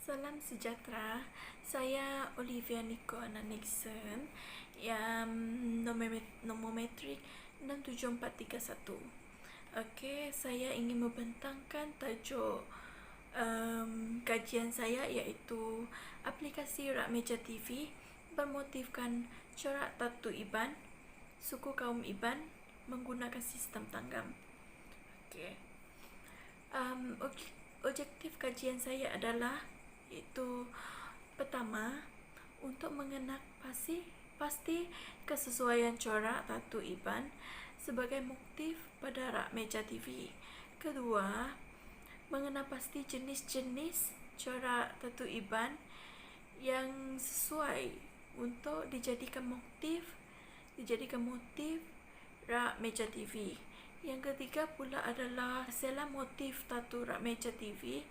Salam sejahtera, saya Olivia Nicole Nixon yang nomometrik 67431. Okey, saya ingin membentangkan tajuk kajian saya iaitu aplikasi Rak Meja TV bermotifkan corak tatu Iban, suku kaum Iban menggunakan sistem tanggam. Okey. Objektif kajian saya adalah iaitu pertama, untuk mengenal pasti kesesuaian corak tatu Iban sebagai motif pada rak meja TV. Kedua, mengenal pasti jenis-jenis corak tatu Iban yang sesuai untuk dijadikan motif rak meja TV. Yang ketiga pula adalah hasil motif tatu rak meja TV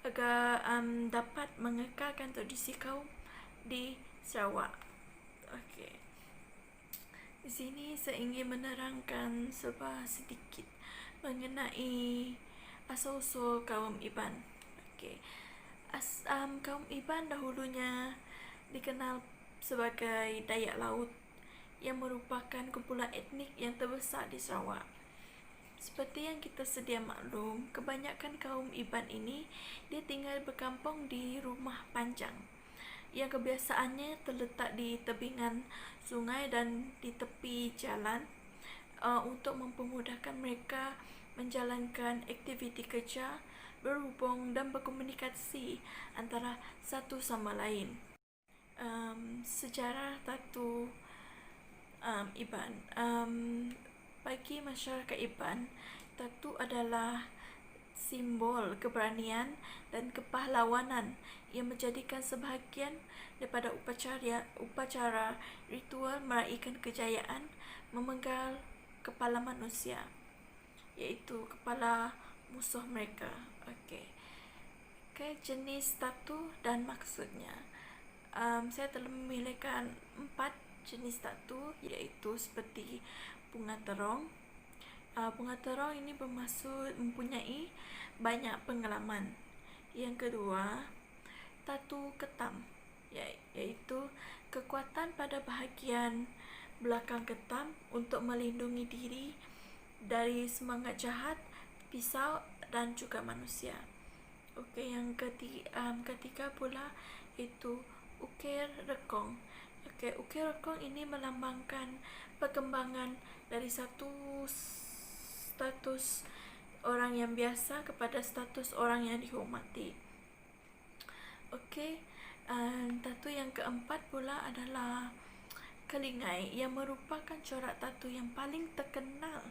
agar dapat mengekalkan tradisi kaum di Sarawak. Okey. Di sini saya ingin menerangkan sedikit mengenai asal-usul kaum Iban. Okey. Kaum Iban dahulunya dikenal sebagai Dayak Laut yang merupakan kumpulan etnik yang terbesar di Sarawak. Seperti yang kita sedia maklum, kebanyakan kaum Iban ini dia tinggal berkampung di rumah panjang yang kebiasaannya terletak di tebingan sungai dan di tepi jalan untuk mempermudahkan mereka menjalankan aktiviti kerja, berhubung dan berkomunikasi antara satu sama lain. Sejarah tatu Iban. Bagi masyarakat Iban, tatu adalah simbol keberanian dan kepahlawanan yang menjadikan sebahagian daripada upacara ritual meraihkan kejayaan memenggal kepala manusia, iaitu kepala musuh mereka. Okey. Jenis tatu dan maksudnya. Saya telah memilihkan 4 jenis tatu, iaitu seperti bunga terong. Bunga terong ini bermaksud mempunyai banyak pengalaman. Yang kedua, tatu ketam, iaitu kekuatan pada bahagian belakang ketam untuk melindungi diri dari semangat jahat, pisau dan juga manusia. Okey, yang ketiga pula itu ukir rekong. Okey, ukir rekong ini melambangkan perkembangan dari satu status orang yang biasa kepada status orang yang dihormati. Okey, tatu yang keempat pula adalah kelingai yang merupakan corak tatu yang paling terkenal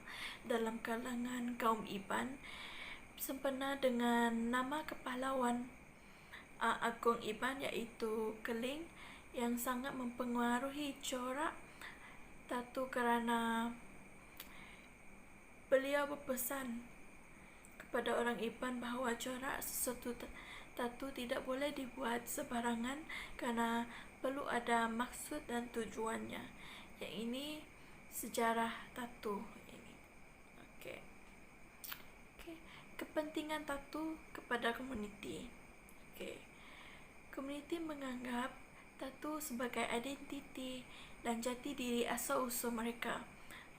dalam kalangan kaum Iban, sempena dengan nama kepahlawan agung Iban iaitu Keling, yang sangat mempengaruhi corak tatu kerana beliau berpesan kepada orang Iban bahawa corak sesuatu tatu tidak boleh dibuat sebarangan kerana perlu ada maksud dan tujuannya. Yang ini sejarah tatu ini. Okey. Kepentingan tatu kepada komuniti. Okey. Komuniti menganggap tatu sebagai identiti dan jati diri asal-usul mereka.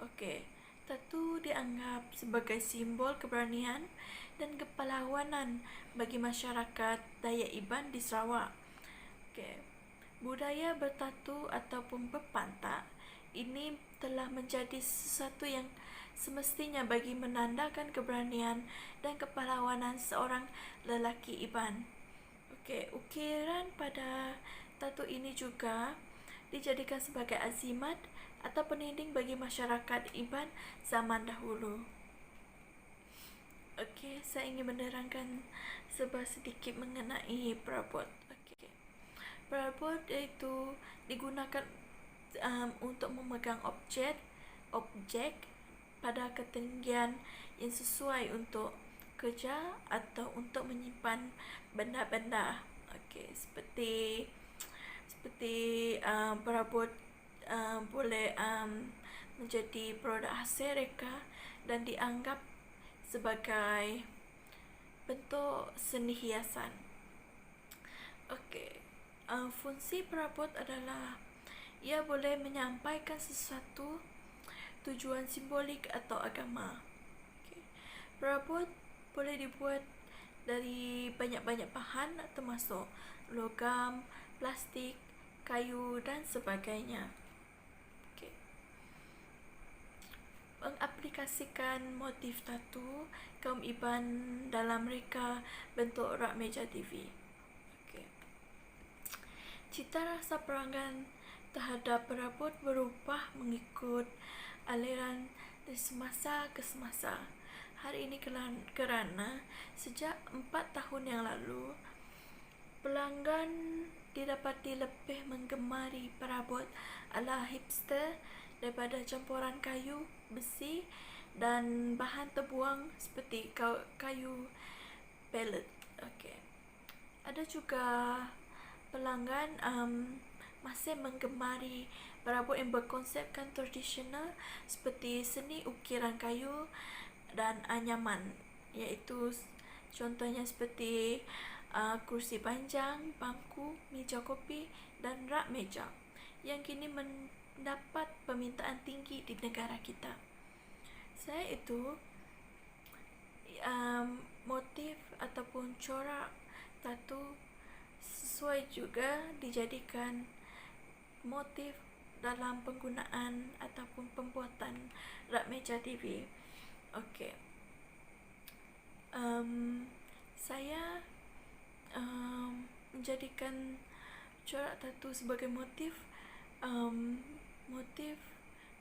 Okey. Tatu dianggap sebagai simbol keberanian dan kepahlawanan bagi masyarakat Dayak Iban di Sarawak. Okey. Budaya bertatu ataupun berpantak ini telah menjadi sesuatu yang semestinya bagi menandakan keberanian dan kepahlawanan seorang lelaki Iban. Okey, ukiran pada tatu ini juga dijadikan sebagai azimat atau peninding bagi masyarakat Iban zaman dahulu. Okey, saya ingin menerangkan sedikit mengenai perabot. Okey. Perabot iaitu digunakan untuk memegang objek pada ketinggian yang sesuai untuk kerja atau untuk menyimpan benda-benda. Okey, seperti perabot boleh menjadi produk hasil reka dan dianggap sebagai bentuk seni hiasan. Okey. Fungsi perabot adalah ia boleh menyampaikan sesuatu, tujuan simbolik atau agama. Okay. Perabot boleh dibuat dari banyak-banyak bahan termasuk logam, plastik, kayu dan sebagainya. Okay. Mengaplikasikan motif tatu kaum Iban dalam reka bentuk rak meja TV. Okay. Cita rasa perangan terhadap perabot berubah mengikut aliran dari semasa ke semasa. Hari ini kerana sejak 4 tahun yang lalu, pelanggan didapati lebih menggemari perabot ala hipster daripada campuran kayu, besi dan bahan terbuang seperti kayu pellet. Okay. Ada juga pelanggan masih menggemari perabot yang berkonsepkan tradisional seperti seni ukiran kayu dan anyaman, iaitu contohnya seperti kursi panjang, bangku, meja kopi dan rak meja yang kini mendapat permintaan tinggi di negara kita. Selain itu, motif ataupun corak tatu sesuai juga dijadikan motif dalam penggunaan ataupun pembuatan rak meja TV. Okey. Saya menjadikan corak tatu sebagai motif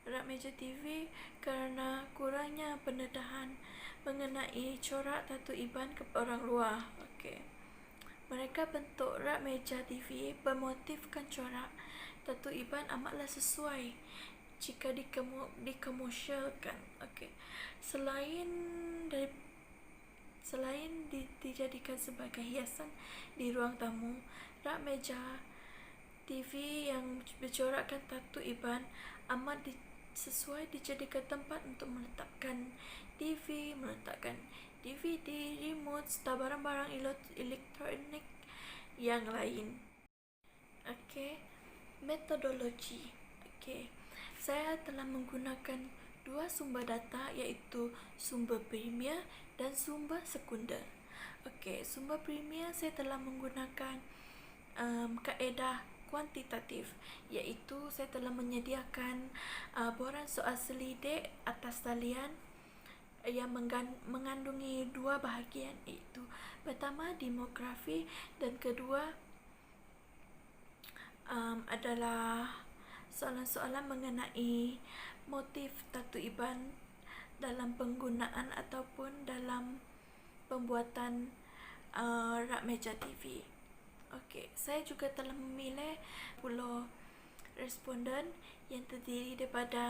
rak meja TV kerana kurangnya pendedahan mengenai corak tatu Iban ke orang luar. Okey. Mereka bentuk rak meja TV bermotifkan corak tatu Iban amatlah sesuai jika dikomersialkan. Okey. Selain dijadikan sebagai hiasan di ruang tamu, rak meja TV yang bercorakkan tatu Iban amat sesuai dijadikan tempat untuk meletakkan TV, meletakkan DVD, remote, serta barang-barang elektronik yang lain. Okey. Metodologi. Okey. Saya telah menggunakan dua sumber data, iaitu sumber primer dan sumber sekunder. Okey, sumber primer saya telah menggunakan kaedah kuantitatif, iaitu saya telah menyediakan borang soal selidik atas talian yang mengandungi dua bahagian, iaitu pertama demografi dan kedua adalah soalan-soalan mengenai motif tatu Iban dalam penggunaan ataupun dalam pembuatan rak meja TV. Okey, saya juga telah memilih 10 responden yang terdiri daripada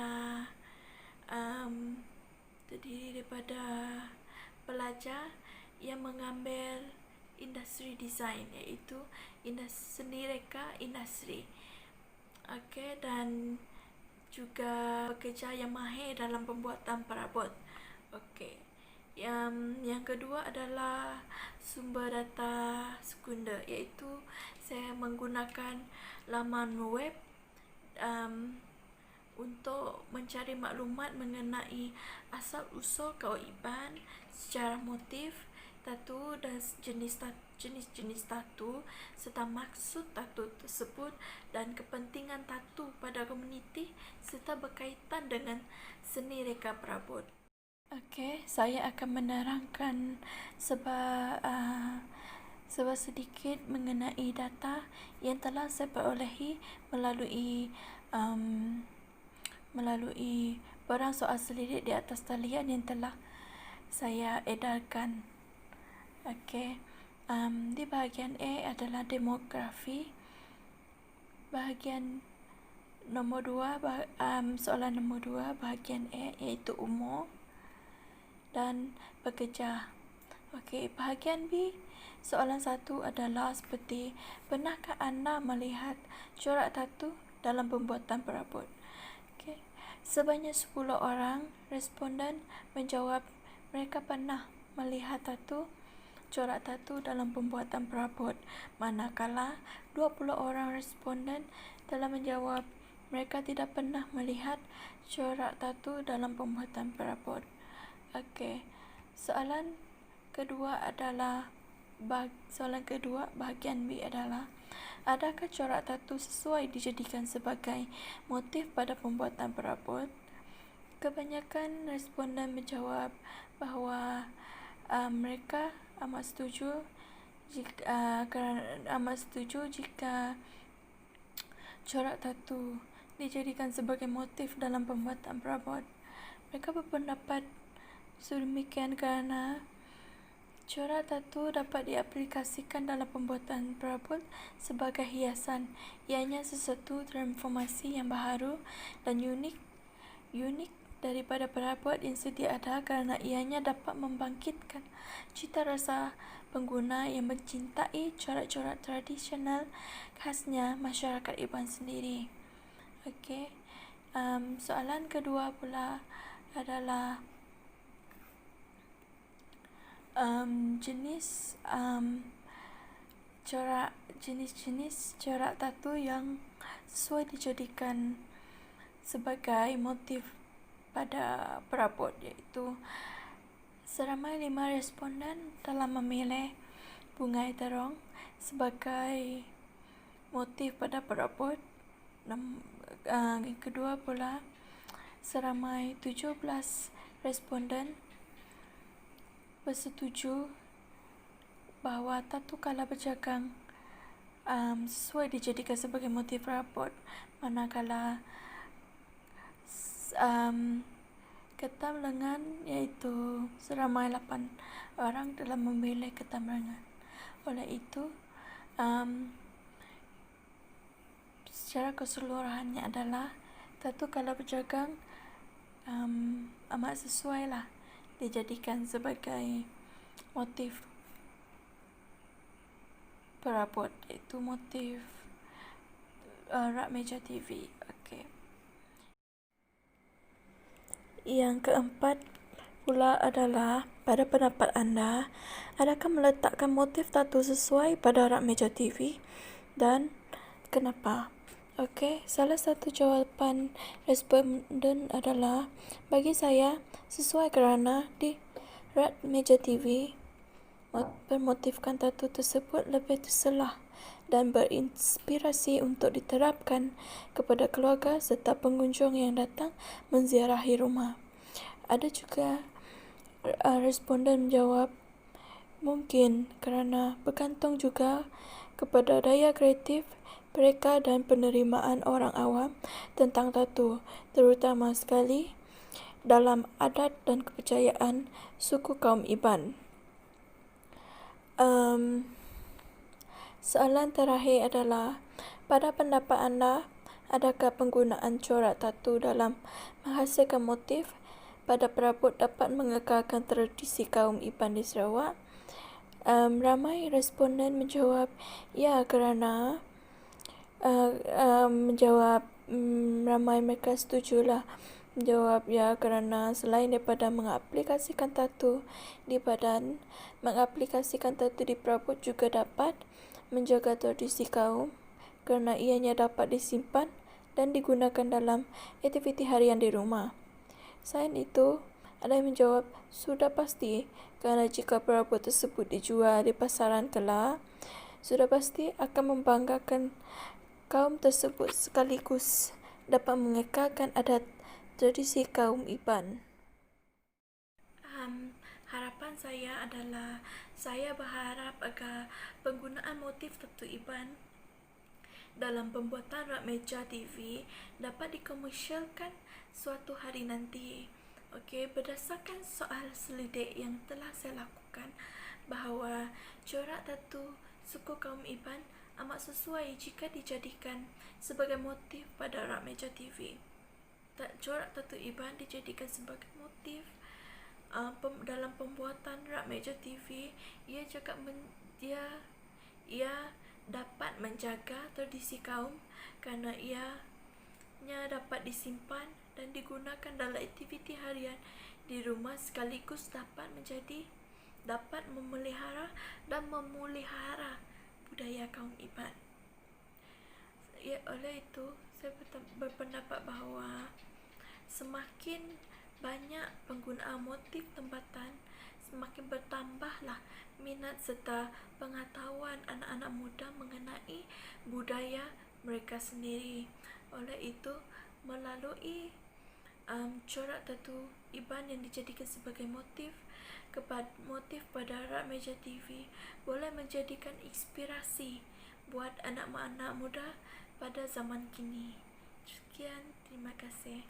pelajar yang mengambil industri design, iaitu seni reka industri. Okey, dan juga pekerja yang mahir dalam pembuatan perabot. Okey. Yang kedua adalah sumber data sekunder, iaitu saya menggunakan laman web untuk mencari maklumat mengenai asal-usul kaum Iban, sejarah motif tatu dan jenis-jenis tatu serta maksud tatu tersebut dan kepentingan tatu pada komuniti serta berkaitan dengan seni reka perabot. Okey, saya akan menerangkan sedikit mengenai data yang telah saya perolehi melalui borang soal selidik di atas talian yang telah saya edarkan. Okey, di bahagian A adalah demografi. Bahagian nombor 2, soalan nombor 2 bahagian A, iaitu umur dan pekerja. Okey, bahagian B, soalan 1 adalah seperti, pernahkah anda melihat corak tatu dalam pembuatan perabot? Okey, sebanyak 10 orang responden menjawab mereka pernah melihat tatu corak tatu dalam pembuatan perabot, manakala 20 orang responden telah menjawab mereka tidak pernah melihat corak tatu dalam pembuatan perabot. Okey. Soalan kedua bahagian B adalah, adakah corak tatu sesuai dijadikan sebagai motif pada pembuatan perabot? Kebanyakan responden menjawab bahawa mereka amat setuju jika corak tatu dijadikan sebagai motif dalam pembuatan perabot. Mereka berpendapat sedemikian kerana corak tatu dapat diaplikasikan dalam pembuatan perabot sebagai hiasan. Ianya sesuatu transformasi yang baharu dan unik daripada perabot yang sedia ada kerana ianya dapat membangkitkan cita rasa pengguna yang mencintai corak-corak tradisional khasnya masyarakat Iban sendiri. Okey. Soalan kedua pula adalah jenis-jenis corak tatu yang sesuai dijadikan sebagai motif pada perabot, iaitu seramai 5 responden telah memilih bunga terong sebagai motif pada perabot. Yang kedua pula, seramai 17 responden bersetuju bahawa tatu kala berjagang sesuai dijadikan sebagai motif perabot, manakala ketam lengan iaitu seramai 8 orang telah memilih ketam lengan. Oleh itu, secara keseluruhannya adalah tatu kala berjagang amat sesuai lah dijadikan sebagai motif perabot, iaitu motif rak meja TV. Okey. Yang keempat pula adalah, pada pendapat anda, adakah meletakkan motif tatu sesuai pada rak meja TV dan kenapa? Okey, salah satu jawapan responden adalah, bagi saya sesuai kerana di rak meja TV bermotifkan tatu tersebut lebih terselah dan berinspirasi untuk diterapkan kepada keluarga serta pengunjung yang datang menziarahi rumah. Ada juga responden menjawab, mungkin kerana bergantung juga kepada daya kreatif mereka dan penerimaan orang awam tentang tatu, terutama sekali dalam adat dan kepercayaan suku kaum Iban. Soalan terakhir adalah, pada pendapat anda, adakah penggunaan corak tatu dalam menghasilkan motif pada perabot dapat mengekalkan tradisi kaum Iban di Sarawak? Ramai responden menjawab ya, kerana ramai mereka setujulah menjawab ya kerana selain daripada mengaplikasikan tatu di badan, mengaplikasikan tatu di perabot juga dapat menjaga tradisi kaum kerana ianya dapat disimpan dan digunakan dalam aktiviti harian di rumah. Selain itu, ada yang menjawab sudah pasti kerana jika perabot tersebut dijual di pasaran kelak, sudah pasti akan membanggakan kaum tersebut sekaligus dapat mengekalkan adat tradisi kaum Iban. Harapan saya adalah, saya berharap agar penggunaan motif tatu Iban dalam pembuatan rak meja TV dapat dikomersialkan suatu hari nanti. Okey, berdasarkan soal selidik yang telah saya lakukan bahawa corak tatu suku kaum Iban amat sesuai jika dijadikan sebagai motif pada rak meja TV. Corak tatu Iban dijadikan sebagai motif dalam pembuatan rak meja TV. Ia dapat menjaga tradisi kaum kerana ianya dapat disimpan dan digunakan dalam aktiviti harian di rumah sekaligus dapat memelihara dan memelihara budaya kaum Iban. Ya, oleh itu saya berpendapat bahawa semakin banyak penggunaan motif tempatan, semakin bertambahlah minat serta pengetahuan anak-anak muda mengenai budaya mereka sendiri. Oleh itu, melalui corak tatu Iban yang dijadikan sebagai motif pada rak meja TV boleh menjadikan inspirasi buat anak-anak muda pada zaman kini. Sekian, terima kasih.